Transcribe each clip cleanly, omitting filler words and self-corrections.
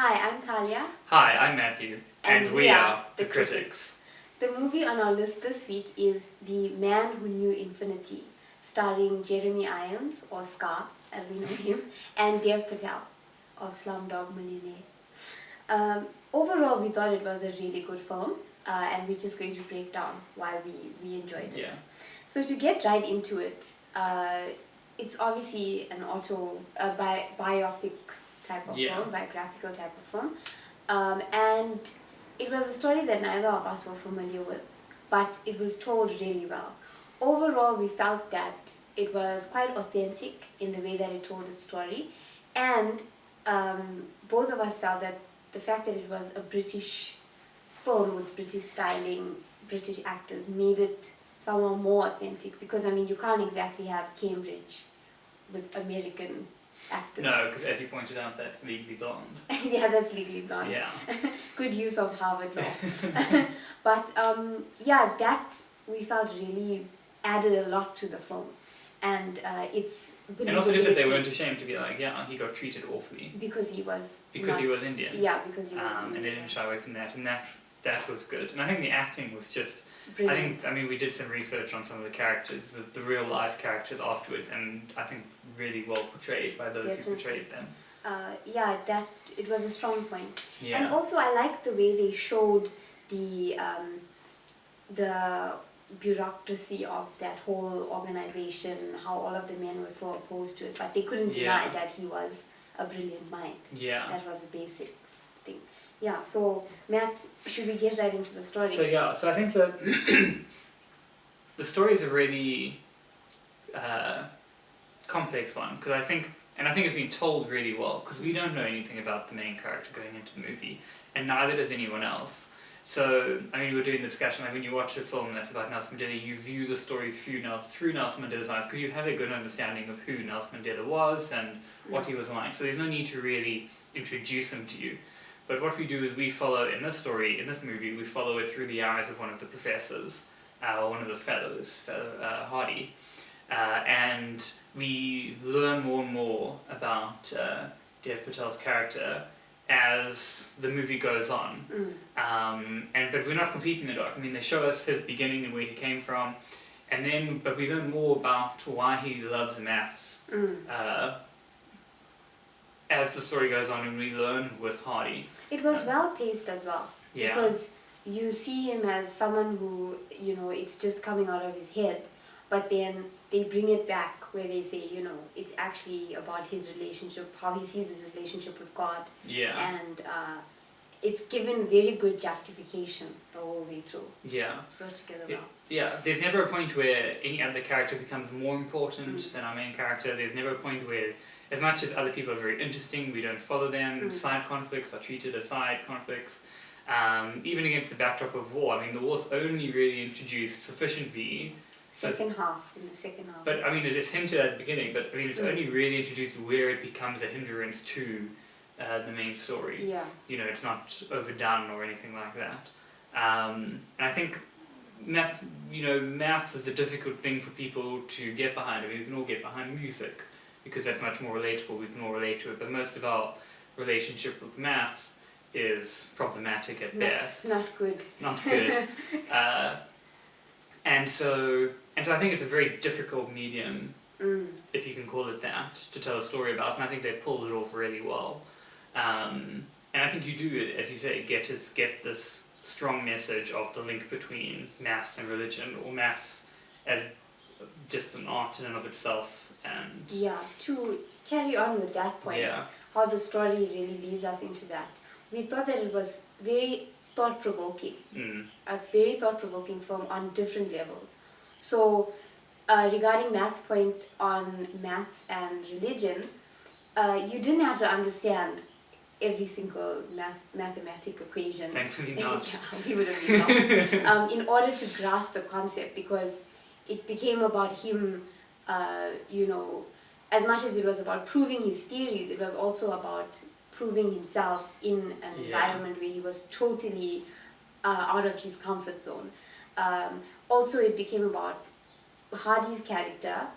Hi, I'm Talia. Hi, I'm Matthew, and we are the Critics. The movie on our list this week is The Man Who Knew Infinity, starring Jeremy Irons, or Scar, as we know him, and Dev Patel of Slumdog Millionaire. Overall, we thought it was a really good film, and we're just going to break down why we enjoyed it. Yeah. So to get right into it, it's obviously an biopic type of film, biographical type of film. And it was a story that neither of us were familiar with, but it was told really well. Overall, we felt that it was quite authentic in the way that it told the story, and both of us felt that the fact that it was a British film with British styling, British actors, made it somewhat more authentic, because I mean, you can't exactly have Cambridge with American actors. No, because as you pointed out, that's Legally Blonde. Yeah, that's Legally Blonde. Yeah. Good use of Harvard law. But yeah, that we felt really added a lot to the film, and it's. And also just that they weren't ashamed to be like, yeah, he got treated awfully. Because he was. He was Indian. Yeah, because he was. And they didn't shy away from that, and that was good. And I think the acting was just. Brilliant. I mean, we did some research on some of the characters, the real life characters afterwards, and I think really well portrayed by those who portrayed them. Yeah, that it was a strong point. Yeah. And also, I liked the way they showed the bureaucracy of that whole organization, how all of the men were so opposed to it, but they couldn't deny that he was a brilliant mind. Yeah. That was a basic thing. Yeah, so Matt, should we get right into the story? So I think that the story is a really complex one, because I think it's been told really well, because we don't know anything about the main character going into the movie, and neither does anyone else. So, I mean, we were doing the discussion, like when you watch a film that's about Nelson Mandela, you view the story through Nelson Mandela's eyes, because you have a good understanding of who Nelson Mandela was and what he was like. So there's no need to really introduce him to you. But what we do is we follow, in this movie, we follow it through the eyes of one of the professors, or one of the fellows, Hardy. And we learn more and more about Dev Patel's character as the movie goes on. But we're not completely in the dark. I mean, they show us his beginning and where he came from, but we learn more about why he loves maths as the story goes on, and we learn with Hardy. It was well paced as well, because you see him as someone who, it's just coming out of his head, but then they bring it back where they say, it's actually about his relationship, how he sees his relationship with God. Yeah. And it's given very good justification the whole way through. Yeah. It's brought together well. Yeah, there's never a point where any other character becomes more important than our main character. There's never a point where, as much as other people are very interesting, we don't follow them. Side conflicts are treated as side conflicts. Even against the backdrop of war, I mean, the war's only really introduced sufficiently. In the second half. But I mean, it is hinted at the beginning, but I mean, it's only really introduced where it becomes a hindrance to the main story. Yeah. It's not overdone or anything like that. And I think maths is a difficult thing for people to get behind. I mean, we can all get behind music, because that's much more relatable, we can all relate to it, but most of our relationship with maths is problematic at best. Not good. Not good. And so I think it's a very difficult medium, if you can call it that, to tell a story about, and I think they pulled it off really well. And I think you do, as you say, get this strong message of the link between maths and religion, or maths as just an art in and of itself. And to carry on with that point, how the story really leads us into that, we thought that it was very thought-provoking, a very thought-provoking film on different levels. So regarding Matt's point on maths and religion, you didn't have to understand every single mathematical equation. Thankfully not. We would have been lost. In order to grasp the concept, because it became about him, as much as it was about proving his theories, it was also about proving himself in an environment where he was totally out of his comfort zone. Also, it became about Hardy's character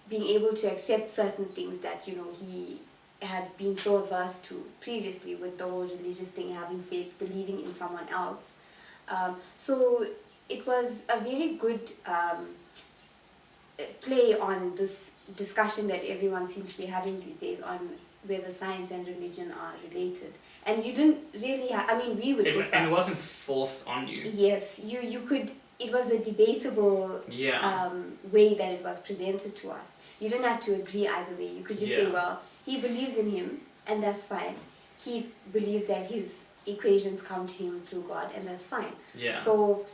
being able to accept certain things that he had been so averse to previously with the whole religious thing, having faith, believing in someone else. So it was a very good play on this discussion that everyone seems to be having these days on whether science and religion are related. And you didn't really we would differ. And it wasn't forced on you. Yes, you could, it was a debatable way that it was presented to us. You didn't have to agree either way. You could just say, well, he believes in him, and that's fine. He believes that his equations come to him through God, and that's fine. Yeah. So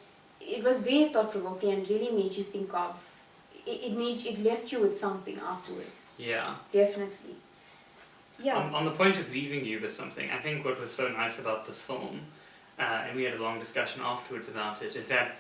it was very thought-provoking and really made you think of, it left you with something afterwards. Yeah. Definitely. Yeah. On the point of leaving you with something, I think what was so nice about this film, and we had a long discussion afterwards about it, is that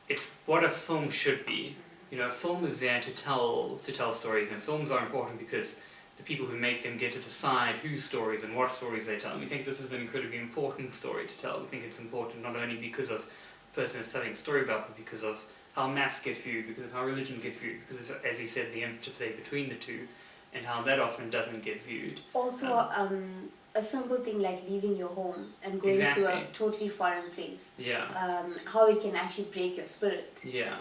it's what a film should be. You know, a film is there to tell stories, and films are important because the people who make them get to decide whose stories and what stories they tell. And we think this is an incredibly important story to tell. We think it's important not only because of the person who's telling a story about, but because of how maths gets viewed, because of how religion gets viewed, because of, as you said, the interplay between the two, and how that often doesn't get viewed. Also, a simple thing like leaving your home and going to a totally foreign place. Yeah. How it can actually break your spirit. Yeah.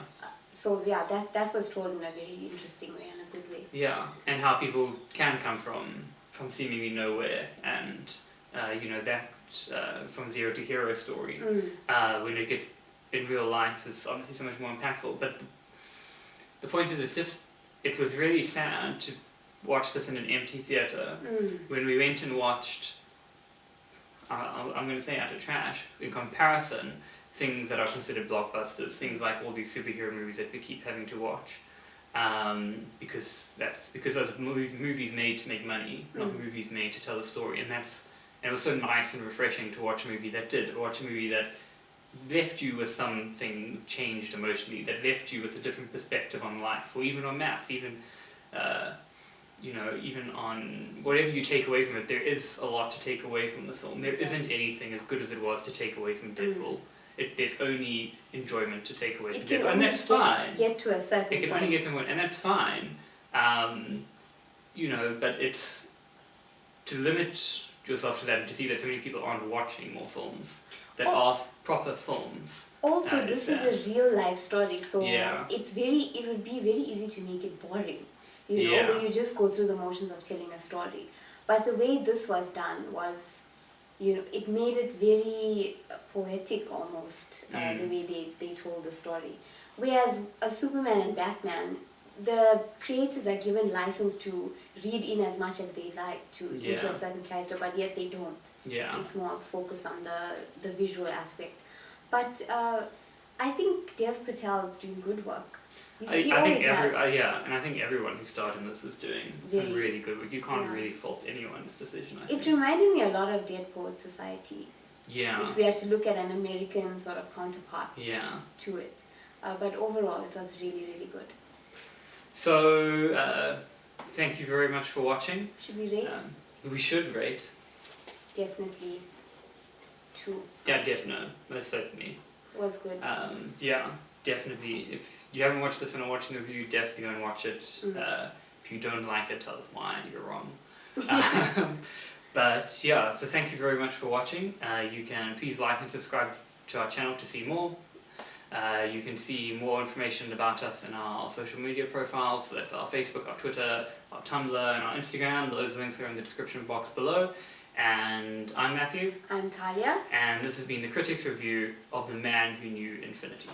So yeah, that was told in a very interesting way and a good way. Yeah, and how people can come from seemingly nowhere, and that from zero to hero story, when it gets in real life, is obviously so much more impactful. But the point is, it was really sad to watch this in an empty theatre. When we went and watched, I'm going to say utter trash, in comparison, things that are considered blockbusters, things like all these superhero movies that we keep having to watch, because those are movies made to make money, not movies made to tell a story, and it was so nice and refreshing to watch a movie that left you with something changed emotionally, that left you with a different perspective on life, or even on maths, even on whatever you take away from it. There is a lot to take away from this film. There isn't anything as good as it was to take away from Deadpool. There's only enjoyment to take away from Deadpool, and that's fine. Get to a certain point. It can only get to a point, and that's fine. But it's to limit yourself to that and to see that so many people aren't watching more films that are proper films. Also, this is a real life story, so it would be very easy to make it boring. Where you just go through the motions of telling a story. But the way this was done was, it made it very poetic almost, the way they told the story. Whereas a Superman and Batman, the creators are given license to read in as much as they like into a certain character, but yet they don't. Yeah. It's more focused on the visual aspect. But I think Dev Patel is doing good work. I think everyone who starred in this is doing some really good work. You can't really fault anyone's decision, I think. It reminded me a lot of Dead Poets Society. Yeah. If we had to look at an American sort of counterpart to it. But overall, it was really, really good. So, thank you very much for watching. Should we rate? We should rate. Definitely 2. Yeah, definitely. Most certainly. Was good. Definitely. If you haven't watched this and are watching the review, definitely go and watch it. If you don't like it, tell us why. You're wrong. But yeah, so thank you very much for watching. You can please like and subscribe to our channel to see more. You can see more information about us in our social media profiles. So that's our Facebook, our Twitter, our Tumblr, and our Instagram. Those links are in the description box below. And I'm Matthew. I'm Talia. And this has been the Critics' Review of The Man Who Knew Infinity.